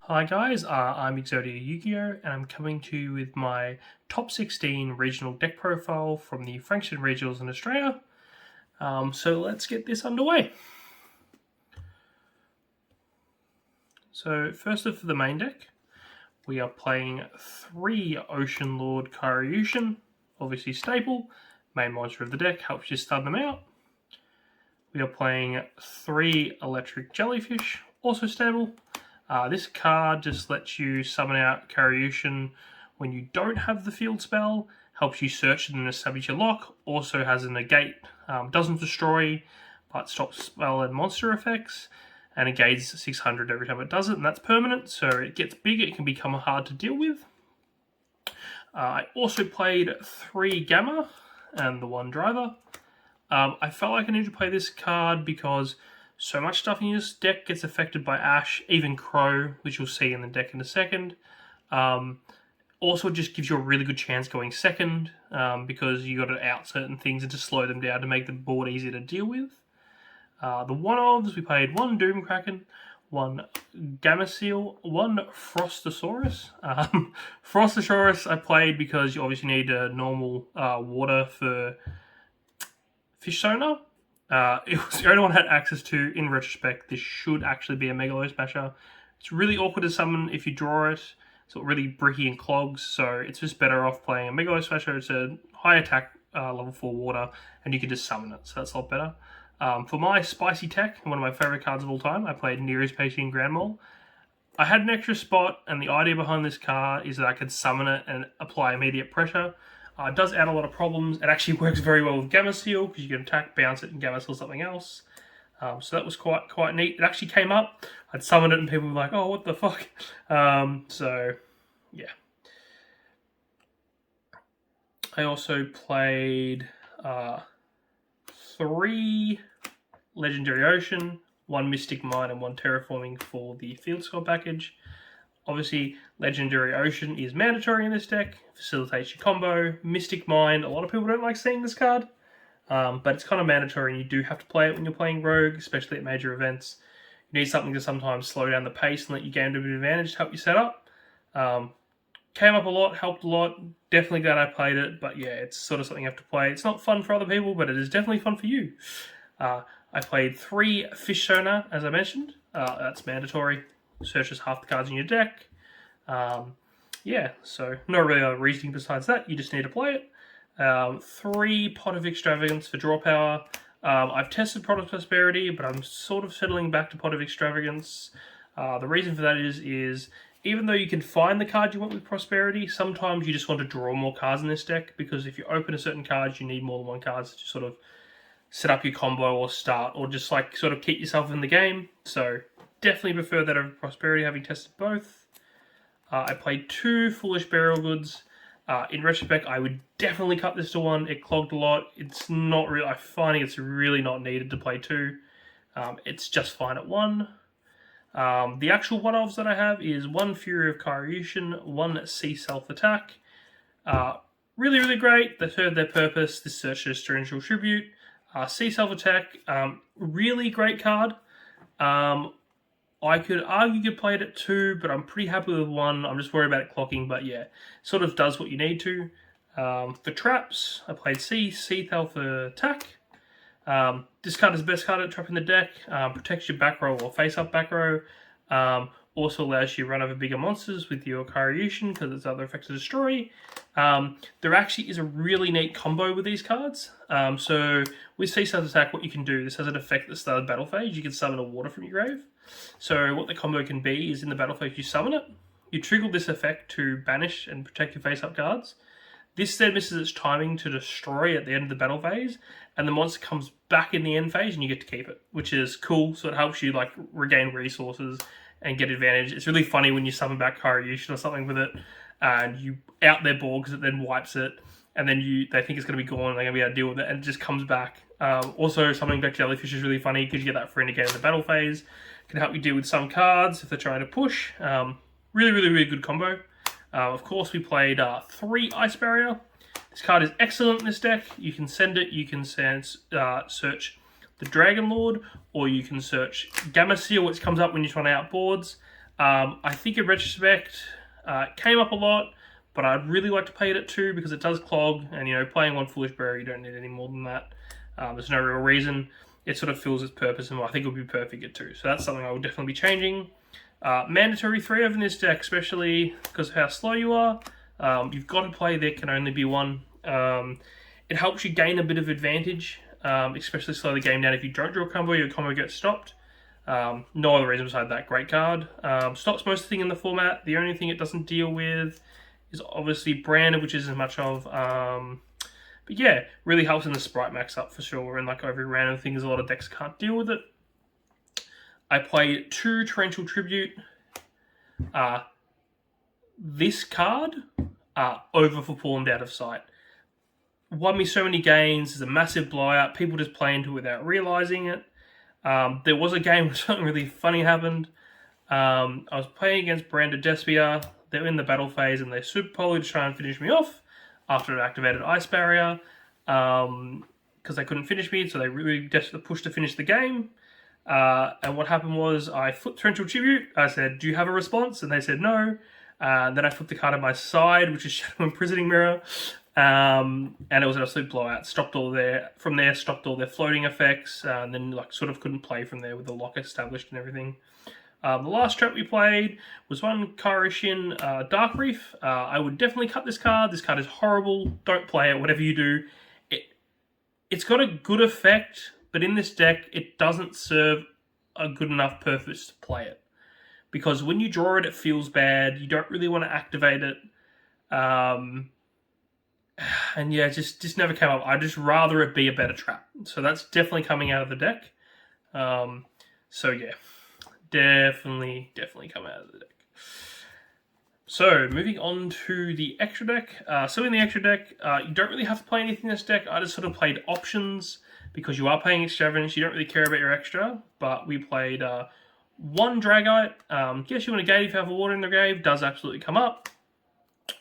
Hi guys, I'm Exodia Yu-Gi-Oh! And I'm coming to you with my top 16 regional deck profile from the Frankston Regionals in Australia. So let's get this underway. So first up for the main deck, we are playing 3 Ocean Lord Kairyu-Shin, obviously staple, main monster of the deck, helps you stun them out. We are playing 3 Electric Jellyfish, also stable. This card just lets you summon out Kairyu-Shin when you don't have the field spell, helps you search and establish your lock, also has a negate, doesn't destroy, but stops spell and monster effects, and negates 600 every time it does it, and that's permanent, so it gets big, it can become hard to deal with. I also played 3 Gamma and the 1 Driver. I felt like I needed to play this card because so much stuff in this deck gets affected by Ash, even Crow, which you'll see in the deck in a second. Also, it just gives you a really good chance going second because you got to out certain things and to slow them down to make the board easier to deal with. The one-ofs, we played 1 Doomkraken, 1 Gamma Seal, 1 Frostosaurus. Frostosaurus I played because you obviously need a normal water for Fish Sonar. It was the only one I had access to. In retrospect, this should actually be a Megalo Smasher. It's really awkward to summon if you draw it. It's really bricky and clogs, so it's just better off playing a Megalo Smasher. It's a high attack level 4 water, and you can just summon it, so that's a lot better. For my spicy tech, one of my favourite cards of all time, I played Nearest Patient Grand Mole. I had an extra spot, and the idea behind this card is that I could summon it and apply immediate pressure. It does add a lot of problems. It actually works very well with Gamma Seal because you can attack, bounce it, and Gamma Seal something else. So that was quite neat. It actually came up. I'd summoned it and people were like, oh, what the fuck? So, yeah. I also played 3 Legendary Ocean, 1 Mystic Mine, and 1 Terraforming for the Field Score package. Obviously, Legendary Ocean is mandatory in this deck, facilitates your combo. Mystic Mind, a lot of people don't like seeing this card, but it's kind of mandatory and you do have to play it when you're playing Rogue, especially at major events. You need something to sometimes slow down the pace and let your game to an advantage to help you set up. Came up a lot, helped a lot, definitely glad I played it, but yeah, it's sort of something you have to play. It's not fun for other people, but it is definitely fun for you. I played 3 Fish Sonar, as I mentioned. That's mandatory. Searches half the cards in your deck. Yeah, so no really other reasoning besides that. You just need to play it. 3 Pot of Extravagance for draw power. I've tested Pot of Prosperity, but I'm sort of settling back to Pot of Extravagance. The reason for that is even though you can find the card you want with Prosperity, sometimes you just want to draw more cards in this deck, because if you open a certain card, you need more than 1 card to sort of set up your combo or start, or just like sort of keep yourself in the game. So definitely prefer that over Prosperity, having tested both. I played 2 Foolish Burial Goods. In retrospect, I would definitely cut this to 1. It clogged a lot. It's not real. I'm finding it's really not needed to play 2. It's just fine at 1. The actual one-offs that I have is 1 Fury of Kairyu-Shin, 1 Sea Self-Attack. Really, really great. They serve their purpose. This searches Torrential Tribute. Sea Self-Attack, really great card. I could argue you could play it at 2, but I'm pretty happy with 1. I'm just worried about it clocking, but yeah, sort of does what you need to. For traps, I played Sea Thel for attack. This card is the best card at trapping the deck. Protects your back row or face-up back row. Also allows you to run over bigger monsters with your Kairyu-Shin because it's other effects to destroy. There actually is a really neat combo with these cards. So with Sea Self-Attack, what you can do, this has an effect at the start of the battle phase. You can summon a water from your grave. So what the combo can be is in the battle phase you summon it. You trigger this effect to banish and protect your face-up cards. This then misses its timing to destroy at the end of the battle phase, and the monster comes back in the end phase and you get to keep it, which is cool. So it helps you like regain resources and get advantage. It's really funny when you summon back Kairyu-Shin or something with it, and you out their board because it then wipes it, and then they think it's going to be gone and they're going to be able to deal with it, and it just comes back. Also, summoning back Jellyfish is really funny because you get that free again in the battle phase. It can help you deal with some cards if they're trying to push. Really, really, really good combo. Of course, we played 3 Ice Barrier. This card is excellent in this deck. You can send it, you can search the Dragon Lord, or you can search Gamma Seal, which comes up when you're trying to out boards. I think in retrospect, it came up a lot, but I'd really like to play it at 2 because it does clog, and playing one Foolish Berry, you don't need any more than that. There's no real reason. It sort of fills its purpose, and I think it would be perfect at 2. So that's something I would definitely be changing. Mandatory 3 over in this deck, especially because of how slow you are. You've got to play There Can Only Be One. It helps you gain a bit of advantage, especially slow the game down. If you don't draw a combo, your combo gets stopped. No other reason beside that great card. Stops most of the thing in the format. The only thing it doesn't deal with is obviously Branded, which isn't much of. But yeah, really helps in the Sprite Max up for sure, and like every random thing, a lot of decks can't deal with it. I played 2 Torrential Tribute. This card, over for Pawn and Out of Sight. Won me so many games. There's a massive blowout. People just play into it without realizing it. There was a game where something really funny happened. I was playing against Branded Despia. They were in the battle phase, and they super poly to try and finish me off after it activated Ice Barrier, because they couldn't finish me, so they really desperately pushed to finish the game. And what happened was I flipped Torrential Tribute. I said, "Do you have a response?" And they said no. Then I flipped the card on my side, which is Shadow Imprisoning Mirror, and it was an absolute blowout. Stopped all their floating effects, and then sort of couldn't play from there with the lock established and everything. The last trap we played was one Kairyu-Shin Dark Reef. I would definitely cut this card. This card is horrible. Don't play it, whatever you do. It's got a good effect, but in this deck, it doesn't serve a good enough purpose to play it. Because when you draw it, it feels bad. You don't really want to activate it. And yeah, just never came up. I'd just rather it be a better trap. So that's definitely coming out of the deck. So yeah. Definitely come out of the deck. So, moving on to the extra deck. So in the extra deck, you don't really have to play anything in this deck. I just sort of played options because you are playing Extravagance. You don't really care about your extra. But we played 1 Dragite. Guess you want a gate if you have a water in the grave. Does absolutely come up.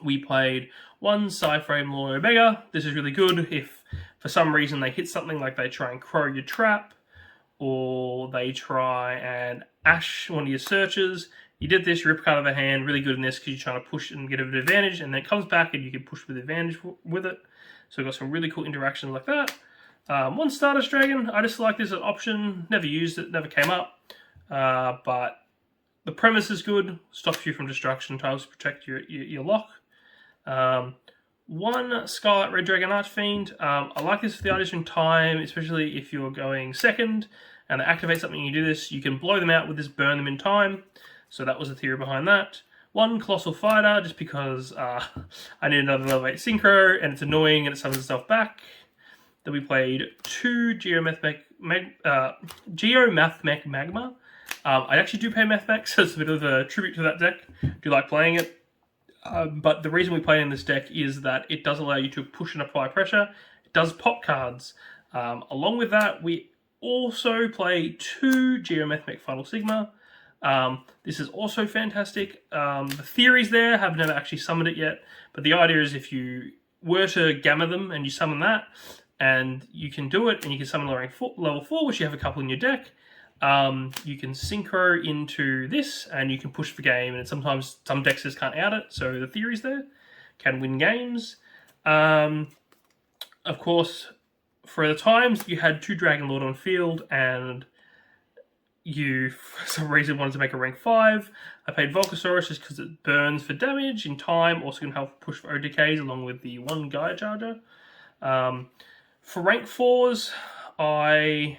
We played 1 Psyframe Lord Omega. This is really good if for some reason they hit something like they try and crow your trap, or they try and ash one of your searches. You did this, you rip card of a hand, really good in this because you're trying to push and get a bit of advantage, and then it comes back and you can push with advantage with it. So we've got some really cool interactions like that. 1 Stardust Dragon, I just like this as an option, never used it, never came up. But the premise is good, stops you from destruction, tries to protect your lock. 1 Scarlet Red Dragon Archfiend. I like this for the Audition time, especially if you're going second and they activate something and you do this, you can blow them out with this, burn them in time. So that was the theory behind that. 1 Colossal Fighter, just because I need another level 8 Synchro, and it's annoying and it summons itself back. Then we played 2 Geomath Mech Magma. I actually do play Math Mech, so it's a bit of a tribute to that deck. Do like playing it. But the reason we play in this deck is that it does allow you to push and apply pressure. It does pop cards. Along with that, we also play 2 Geomath Final Sigma. This is also fantastic. The theory's there. I've never actually summoned it yet. But the idea is if you were to gamma them and you summon that, and you can do it, and you can summon level 4, which you have a couple in your deck, you can synchro into this and you can push for game, and sometimes some decks just can't out it, so the theory's there. Can win games. Of course, for the times you had 2 Dragon Lord on field and you for some reason wanted to make a rank 5. I played Volcasaurus just because it burns for damage in time, also can help push for OTKs along with the 1 Gaia Charger. For rank 4s, I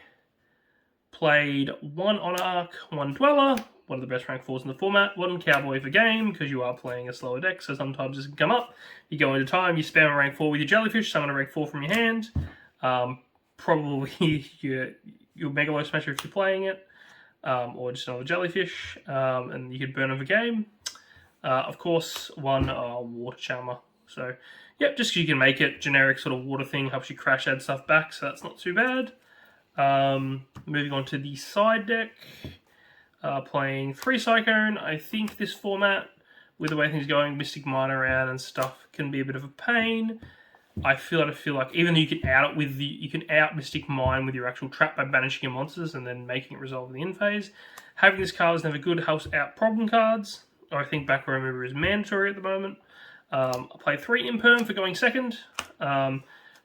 played 1 Onarch, 1 Dweller, one of the best rank 4s in the format, 1 Cowboy for game, because you are playing a slower deck, so sometimes this can come up. You go into time, you spam a rank 4 with your Jellyfish, summon a rank 4 from your hand. Probably your Megalo Smasher if you're playing it, or just another Jellyfish, and you could burn them for game. Of course, 1 Water Charmer. So, yep, just so you can make it. Generic sort of water thing, helps you crash add stuff back, so that's not too bad. Moving on to the side deck, playing 3 Cyclone. I think this format, with the way things are going, Mystic Mine around and stuff, can be a bit of a pain. I feel like even though you can out it with you can out Mystic Mine with your actual trap by banishing your monsters and then making it resolve in the end phase. Having this card is never good. Helps out problem cards. I think Back Row Remover is mandatory at the moment. I played 3 Imperm for going second.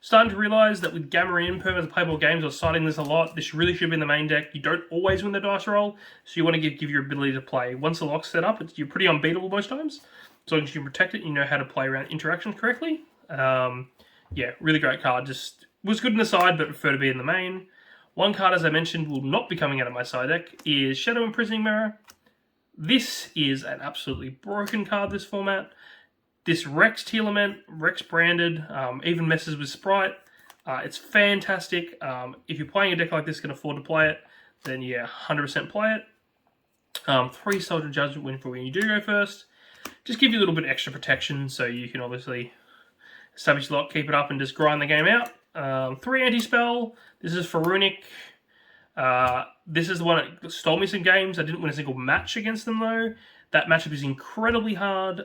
Starting to realise that with Gamma and Imperm as playable games, I was citing this a lot. This really should be in the main deck. You don't always win the dice roll, so you want to give your ability to play. Once the lock's set up, you're pretty unbeatable most times. As long as you can protect it, you know how to play around interactions correctly. Yeah, really great card. Just was good in the side, but prefer to be in the main. One card, as I mentioned, will not be coming out of my side deck, is Shadow Imprisoning Mirror. This is an absolutely broken card, this format. This Rex Tearlament, Rex branded, even messes with Sprite. It's fantastic. If you're playing a deck like this, can afford to play it, then yeah, 100% play it. 3 Soldier Judgment win for when you do go first. Just give you a little bit extra protection, so you can obviously establish the lock, keep it up, and just grind the game out. 3 Anti-Spell. This is for Runic. This is the one that stole me some games. I didn't win a single match against them, though. That matchup is incredibly hard.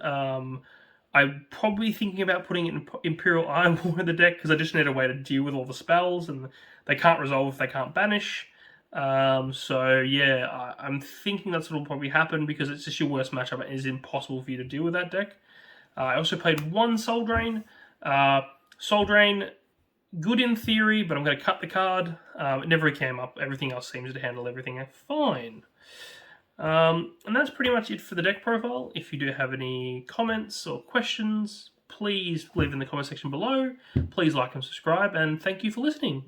I'm probably thinking about putting it in Imperial Iron War in the deck because I just need a way to deal with all the spells, and they can't resolve if they can't banish. So yeah, I'm thinking that's what will probably happen because it's just your worst matchup and it's impossible for you to deal with that deck. I also played 1 Soul Drain. Soul Drain, good in theory, but I'm going to cut the card. It never came up. Everything else seems to handle everything fine. And that's pretty much it for the deck profile. If you do have any comments or questions, please leave in the comment section below. Please like and subscribe, and thank you for listening.